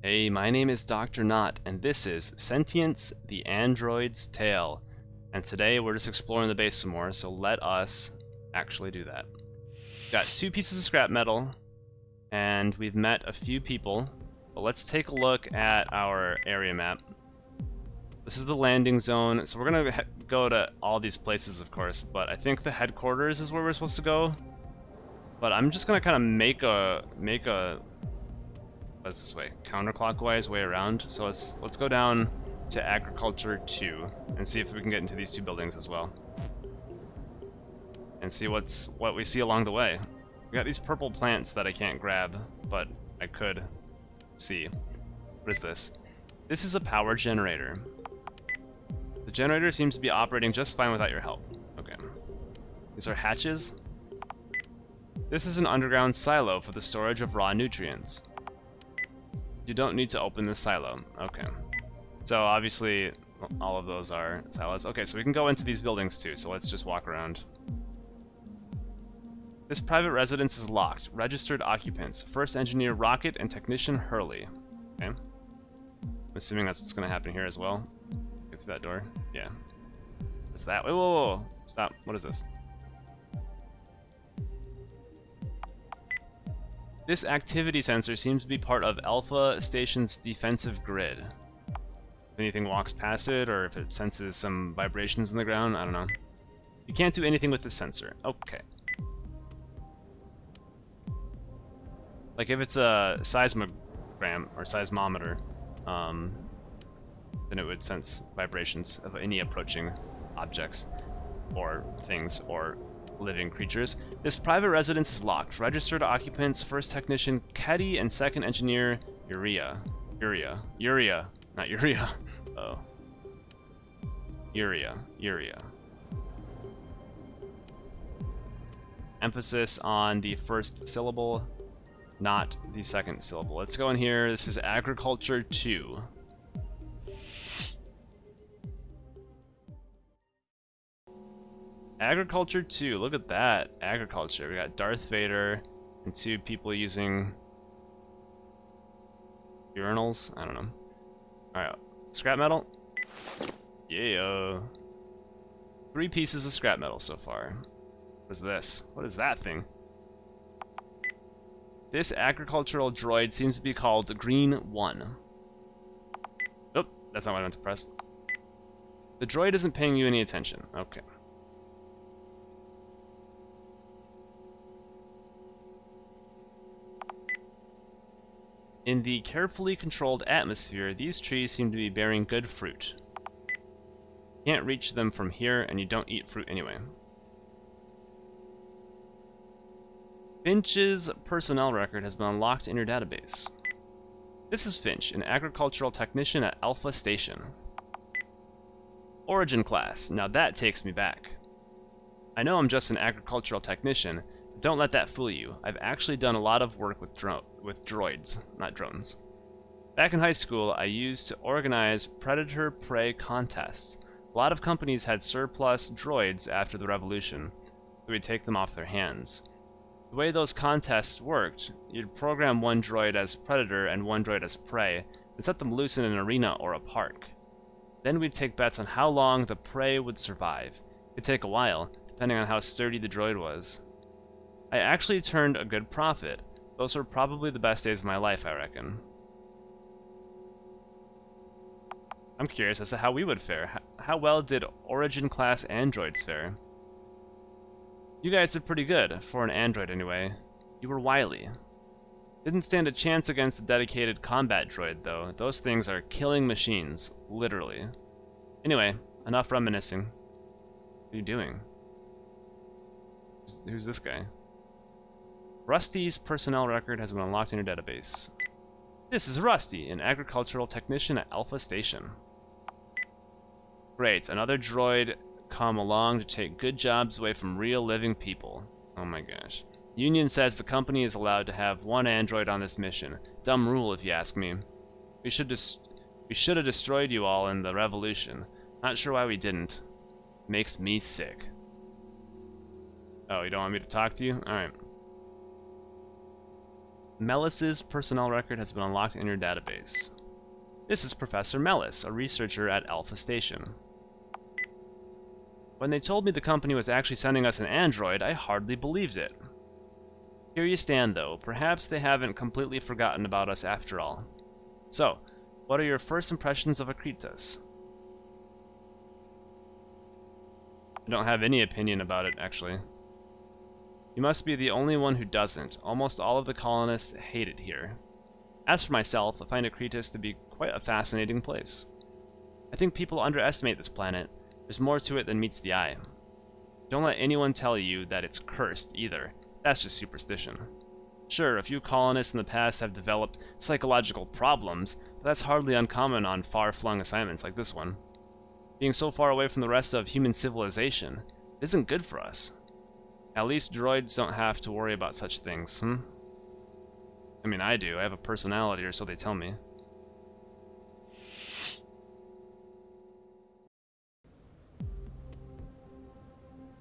Hey, my name is Dr. Nought, and this is Sentience, the Android's Tale. And today we're just exploring the base some more, so let us actually do that. Got 2 pieces of scrap metal, and we've met a few people, but let's take a look at our area map. This is the landing zone, so we're gonna go to all these places, of course, but I think the headquarters is where we're supposed to go. But I'm just gonna kind of make a what's this way? Counterclockwise way around. So let's go down to Agriculture 2 and see if we can get into these 2 buildings as well. And see what we see along the way. We got these purple plants that I can't grab, but I could see. What is this? This is a power generator. The generator seems to be operating just fine without your help. Okay. These are hatches. This is an underground silo for the storage of raw nutrients. You don't need to open this silo. Okay. So obviously all of those are silos. Okay, so we can go into these buildings too, so let's just walk around. This private residence is locked. Registered occupants. First engineer Rocket and technician Hurley. Okay. I'm assuming that's what's going to happen here as well. Get through that door. Yeah. What's that? Whoa, whoa, whoa. Stop. What is this? This activity sensor seems to be part of Alpha Station's defensive grid. If anything walks past it, or if it senses some vibrations in the ground, I don't know. You can't do anything with this sensor. Okay. Like if it's a seismogram or seismometer, then it would sense vibrations of any approaching objects or things or living creatures. This private residence is locked. Registered occupants, first technician Ketty and second engineer Urea. Not Urea. Oh. Urea. Emphasis on the first syllable, not the second syllable. Let's go in here. This is Agriculture 2. Agriculture 2, look at that. Agriculture. We got Darth Vader and 2 people using urinals. I don't know. Alright, scrap metal. Yeah. 3 pieces of scrap metal so far. What is this? What is that thing? This agricultural droid seems to be called Green 1. Oh, that's not what I meant to press. The droid isn't paying you any attention. Okay. In the carefully controlled atmosphere, these trees seem to be bearing good fruit. You can't reach them from here, and you don't eat fruit anyway. Finch's personnel record has been unlocked in your database. This is Finch, an agricultural technician at Alpha Station. Origin class. Now that takes me back. I know I'm just an agricultural technician. Don't let that fool you. I've actually done a lot of work with droids, not drones. Back in high school, I used to organize predator-prey contests. A lot of companies had surplus droids after the revolution, so we'd take them off their hands. The way those contests worked, you'd program one droid as predator and one droid as prey, and set them loose in an arena or a park. Then we'd take bets on how long the prey would survive. It could take a while, depending on how sturdy the droid was. I actually turned a good profit. Those were probably the best days of my life, I reckon. I'm curious as to how we would fare. How well did Origin class androids fare? You guys did pretty good, for an android anyway. You were wily. Didn't stand a chance against a dedicated combat droid, though. Those things are killing machines, literally. Anyway, enough reminiscing. What are you doing? Who's this guy? Rusty's personnel record has been unlocked in your database. This is Rusty, an agricultural technician at Alpha Station. Great, another droid come along to take good jobs away from real living people. Oh my gosh. Union says the company is allowed to have 1 android on this mission. Dumb rule if you ask me. We should have destroyed you all in the revolution. Not sure why we didn't. Makes me sick. Oh, you don't want me to talk to you? Alright. Melis's personnel record has been unlocked in your database. This is Professor Melis, a researcher at Alpha Station. When they told me the company was actually sending us an android, I hardly believed it. Here you stand, though. Perhaps they haven't completely forgotten about us after all. So, what are your first impressions of Akritas? I don't have any opinion about it, actually. You must be the only one who doesn't. Almost all of the colonists hate it here. As for myself, I find Akritas to be quite a fascinating place. I think people underestimate this planet. There's more to it than meets the eye. Don't let anyone tell you that it's cursed, either. That's just superstition. Sure, a few colonists in the past have developed psychological problems, but that's hardly uncommon on far-flung assignments like this one. Being so far away from the rest of human civilization isn't good for us. At least droids don't have to worry about such things, I mean, I do. I have a personality, or so they tell me.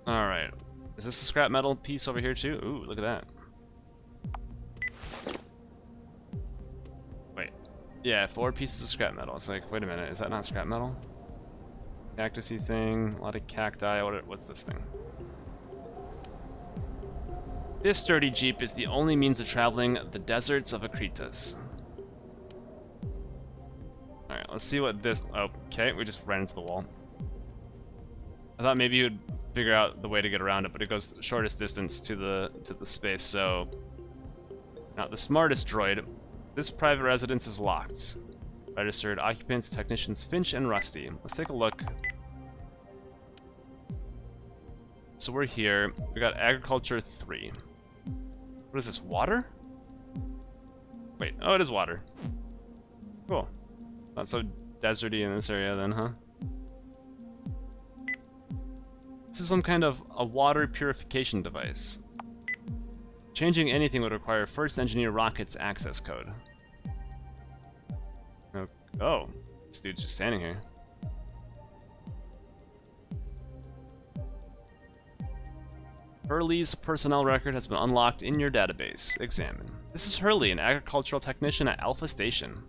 Alright. Is this a scrap metal piece over here, too? Ooh, look at that. Wait. Yeah, 4 pieces of scrap metal. It's like, wait a minute, is that not scrap metal? Cactusy thing, a lot of cacti. What's this thing? This sturdy jeep is the only means of traveling the deserts of Akritas. Alright, let's see what this... Oh, okay, we just ran into the wall. I thought maybe you would figure out the way to get around it, but it goes the shortest distance to the space, so... Not the smartest droid. This private residence is locked. Registered occupants, technicians Finch and Rusty. Let's take a look. So we're here. We got Agriculture 3. What is this, water? Wait, oh, it is water. Cool. Not so deserty in this area then, huh? This is some kind of a water purification device. Changing anything would require first engineer Rocket's access code. Oh, this dude's just standing here. Hurley's personnel record has been unlocked in your database. Examine. This is Hurley, an agricultural technician at Alpha Station.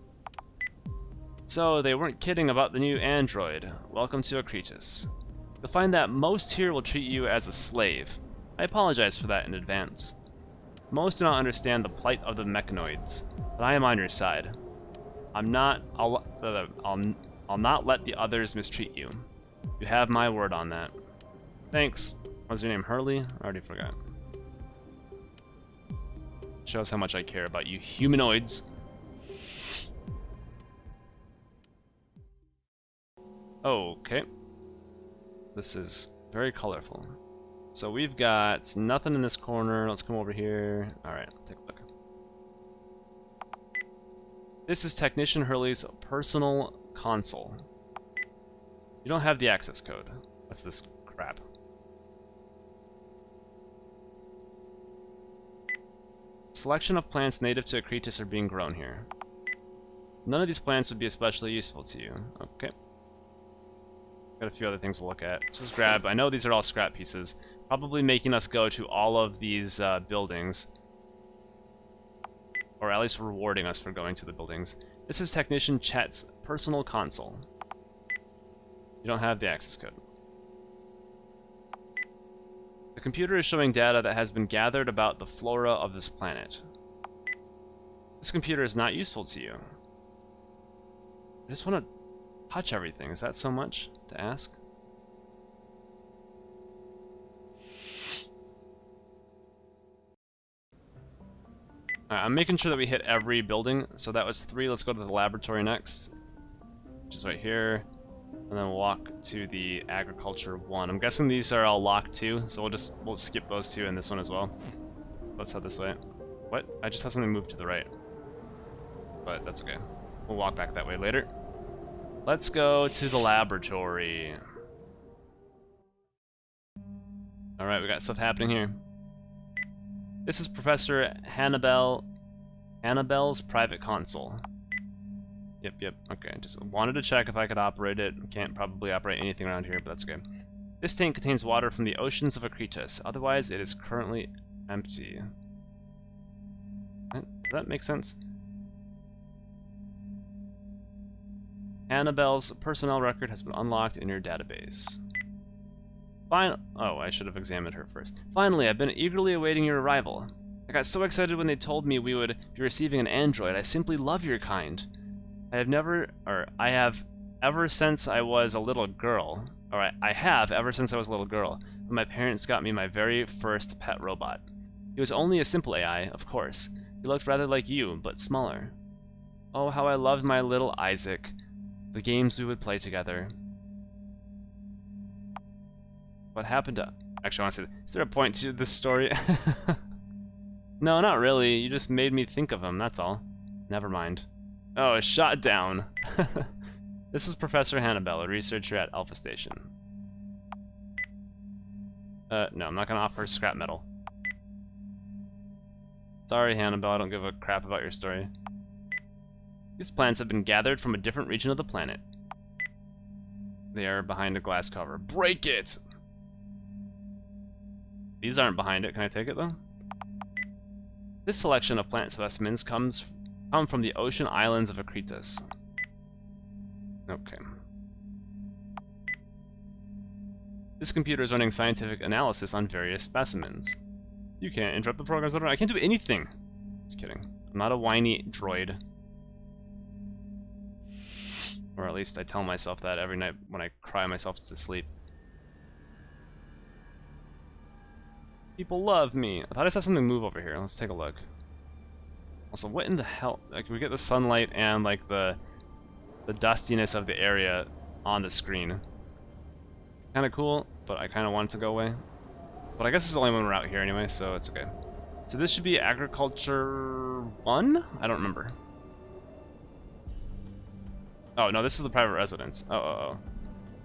So, they weren't kidding about the new android. Welcome to Akritas. You'll find that most here will treat you as a slave. I apologize for that in advance. Most do not understand the plight of the mechanoids, but I am on your side. I'll not let the others mistreat you. You have my word on that. Thanks. What's your name, Hurley? I already forgot. Shows how much I care about you humanoids. Okay. This is very colorful. So we've got nothing in this corner. Let's come over here. Alright, take a look. This is Technician Hurley's personal console. You don't have the access code. What's this crap? Selection of plants native to Akritas are being grown here. None of these plants would be especially useful to you. Okay. Got a few other things to look at. Let's just grab... I know these are all scrap pieces. Probably making us go to all of these buildings. Or at least rewarding us for going to the buildings. This is Technician Chet's personal console. You don't have the access code. The computer is showing data that has been gathered about the flora of this planet. This computer is not useful to you. I just want to touch everything. Is that so much to ask? Alright, I'm making sure that we hit every building. So that was 3. Let's go to the laboratory next, which is right here. And then we'll walk to the Agriculture 1. I'm guessing these are all locked too, so we'll skip those 2 and this one as well. Let's head this way. What? I just saw something move to the right. But that's okay. We'll walk back that way later. Let's go to the laboratory. Alright, we got stuff happening here. This is Professor Hannibel's private console. Yep, okay. Just wanted to check if I could operate it. Can't probably operate anything around here, but that's okay. This tank contains water from the oceans of Akritas. Otherwise, it is currently empty. that make sense? Annabelle's personnel record has been unlocked in your database. Oh, I should have examined her first. Finally, I've been eagerly awaiting your arrival. I got so excited when they told me we would be receiving an android. I simply love your kind. I have ever since I was a little girl. I have ever since I was a little girl, when my parents got me my very first pet robot. He was only a simple AI, of course. He looked rather like you, but smaller. Oh, how I loved my little Isaac. The games we would play together. What happened to... Actually, I want to say, is there a point to this story? No, not really. You just made me think of him, that's all. Never mind. Oh, shot down. This is Professor Hannibal, a researcher at Alpha Station. No, I'm not gonna offer scrap metal. Sorry, Hannibal, I don't give a crap about your story. These plants have been gathered from a different region of the planet. They are behind a glass cover. Break it! These aren't behind it. Can I take it, though? This selection of plant specimens come from the ocean islands of Akritas. Okay. This computer is running scientific analysis on various specimens. You can't interrupt the programs that are... I can't do anything! Just kidding. I'm not a whiny droid. Or at least I tell myself that every night when I cry myself to sleep. People love me. I thought I saw something move over here. Let's take a look. Also, what in the hell? Like, we get the sunlight and like the dustiness of the area on the screen. Kind of cool, but I kind of want it to go away. But I guess it's only when we're out here anyway, so it's okay. So this should be Agriculture 1? I don't remember. Oh, no, this is the private residence. Oh.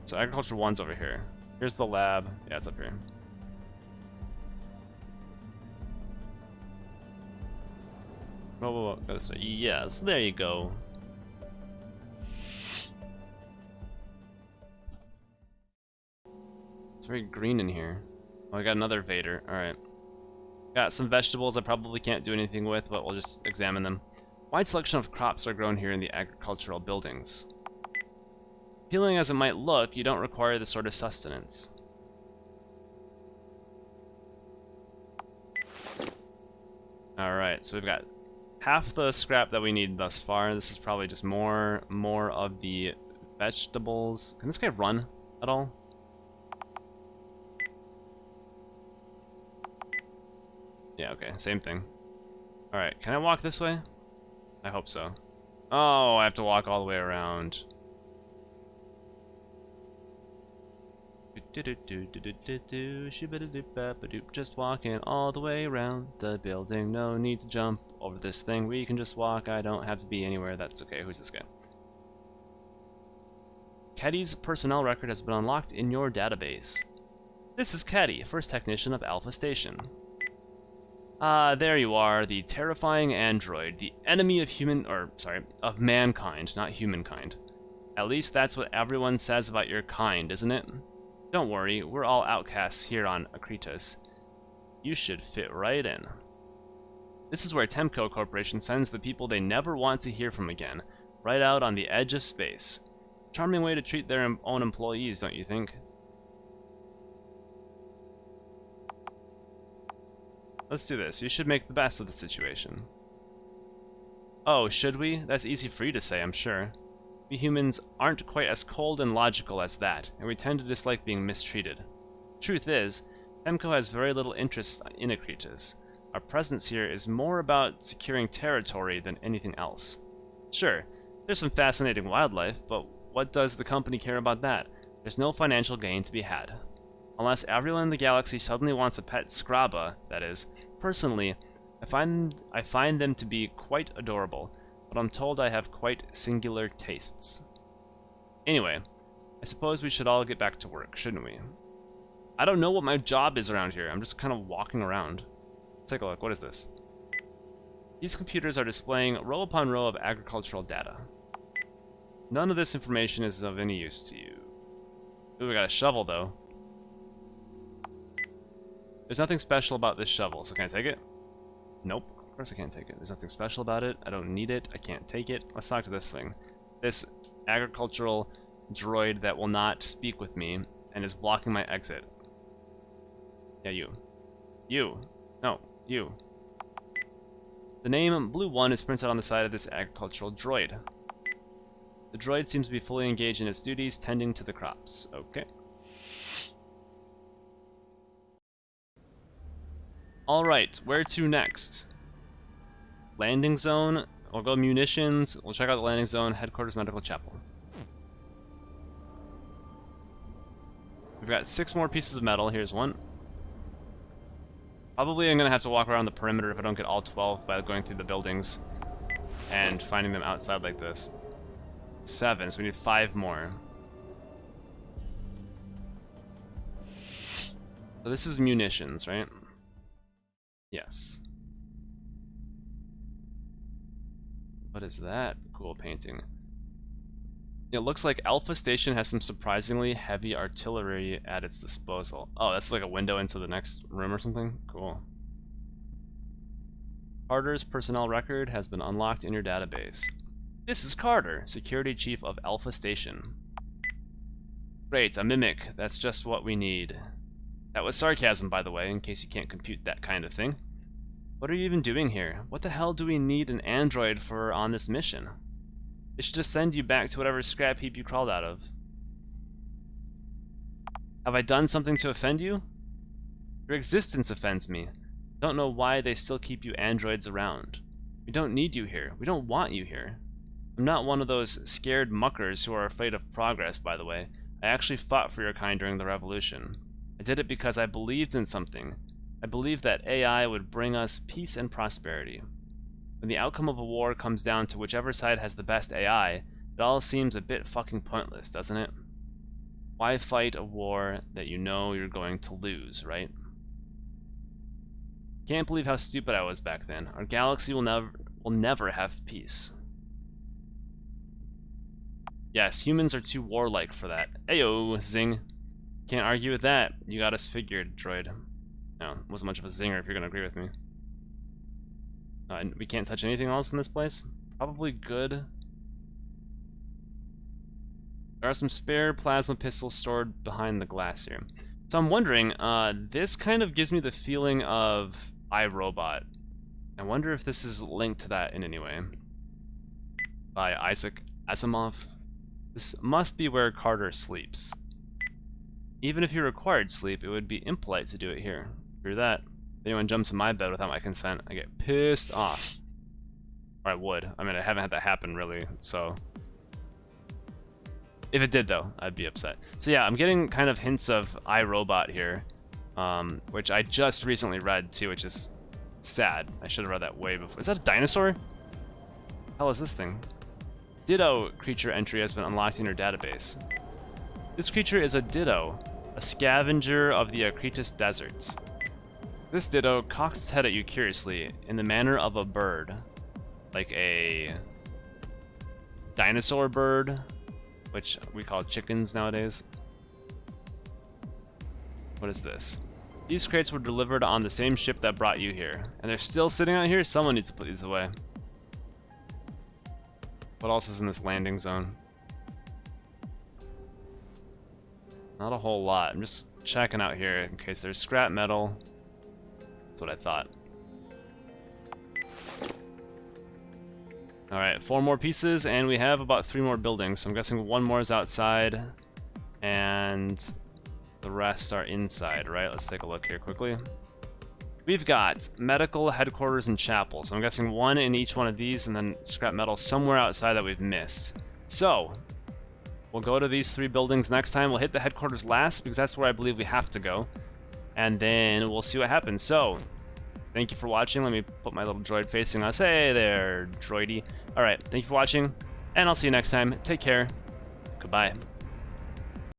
So Agriculture 1's over here. Here's the lab. Yeah, it's up here. Whoa, go this way. Yes, there you go. It's very green in here. Oh, I got another Vader. Alright. Got some vegetables I probably can't do anything with, but we'll just examine them. Wide selection of crops are grown here in the agricultural buildings. Appealing as it might look, you don't require this sort of sustenance. Alright, so we've got half the scrap that we need thus far. This is probably just more of the vegetables. Can this guy run at all? Yeah, okay, same thing. Alright, can I walk this way? I hope so. Oh, I have to walk all the way around. Just walking all the way around the building. No need to jump over this thing. We can just walk. I don't have to be anywhere. That's okay. Who's this guy? Keddy's personnel record has been unlocked in your database. This is Keddy, first technician of Alpha Station. Ah, there you are, the terrifying android, the enemy of mankind, not humankind. At least that's what everyone says about your kind, isn't it? Don't worry, we're all outcasts here on Akritas. You should fit right in. This is where Temco Corporation sends the people they never want to hear from again, right out on the edge of space. Charming way to treat their own employees, don't you think? Let's do this. You should make the best of the situation. Oh, should we? That's easy for you to say, I'm sure. We humans aren't quite as cold and logical as that, and we tend to dislike being mistreated. Truth is, Temco has very little interest in Akritas. Our presence here is more about securing territory than anything else. Sure, there's some fascinating wildlife, but what does the company care about that? There's no financial gain to be had. Unless everyone in the galaxy suddenly wants a pet Scraba, that is. Personally, I find them to be quite adorable, but I'm told I have quite singular tastes. Anyway, I suppose we should all get back to work, shouldn't we? I don't know what my job is around here. I'm just kind of walking around. Let's take a look. What is this? These computers are displaying row upon row of agricultural data. None of this information is of any use to you. Ooh, we got a shovel, though. There's nothing special about this shovel, so can I take it? Nope. Of course I can't take it. There's nothing special about it. I don't need it. I can't take it. Let's talk to this thing. This agricultural droid that will not speak with me and is blocking my exit. Yeah, you. You. No, you. The name Blue 1 is printed on the side of this agricultural droid. The droid seems to be fully engaged in its duties, tending to the crops. Okay. Alright, where to next? Landing zone. We'll go munitions. We'll check out the landing zone. Headquarters Medical Chapel. We've got 6 more pieces of metal. Here's one. Probably I'm going to have to walk around the perimeter if I don't get all 12 by going through the buildings and finding them outside like this. 7, so we need 5 more. So this is munitions, right? Yes. What is that cool painting? It looks like Alpha Station has some surprisingly heavy artillery at its disposal. Oh, that's like a window into the next room or something? Cool. Carter's personnel record has been unlocked in your database. This is Carter, Security Chief of Alpha Station. Great, a mimic. That's just what we need. That was sarcasm, by the way, in case you can't compute that kind of thing. What are you even doing here? What the hell do we need an android for on this mission? They should just send you back to whatever scrap heap you crawled out of. Have I done something to offend you? Your existence offends me. Don't know why they still keep you androids around. We don't need you here. We don't want you here. I'm not one of those scared muckers who are afraid of progress, by the way. I actually fought for your kind during the revolution. I did it because I believed in something. I believed that AI would bring us peace and prosperity. When the outcome of a war comes down to whichever side has the best AI, it all seems a bit fucking pointless, doesn't it? Why fight a war that you know you're going to lose, right? Can't believe how stupid I was back then. Our galaxy will never have peace. Yes, humans are too warlike for that. Ayo, zing. Can't argue with that. You got us figured, droid. No, wasn't much of a zinger if you're gonna agree with me. And we can't touch anything else in this place? Probably good. There are some spare plasma pistols stored behind the glass here. So I'm wondering, this kind of gives me the feeling of iRobot. I wonder if this is linked to that in any way. By Isaac Asimov. This must be where Carter sleeps. Even if he required sleep, it would be impolite to do it here. Through that, if anyone jumps in my bed without my consent, I get pissed off. Or I would. I mean, I haven't had that happen, really, so... If it did, though, I'd be upset. So yeah, I'm getting kind of hints of iRobot here, which I just recently read, too, which is sad. I should have read that way before. Is that a dinosaur? What the hell is this thing? Ditto creature entry has been unlocked in your database. This creature is a Ditto, a scavenger of the Akritas deserts. This Ditto cocks its head at you curiously, in the manner of a bird. Like a dinosaur bird, which we call chickens nowadays. What is this? These crates were delivered on the same ship that brought you here, and they're still sitting out here? Someone needs to put these away. What else is in this landing zone? Not a whole lot. I'm just checking out here in case there's scrap metal. That's what I thought. Alright, 4 more pieces, and we have about 3 more buildings. So I'm guessing 1 more is outside, and the rest are inside, right? Let's take a look here quickly. We've got medical, headquarters, and chapel. So I'm guessing 1 in each one of these, and then scrap metal somewhere outside that we've missed. So, we'll go to these 3 buildings next time. We'll hit the headquarters last, because that's where I believe we have to go. And then we'll see what happens. So, thank you for watching. Let me put my little droid facing us. Hey there, droidy. Alright, thank you for watching, and I'll see you next time. Take care. Goodbye.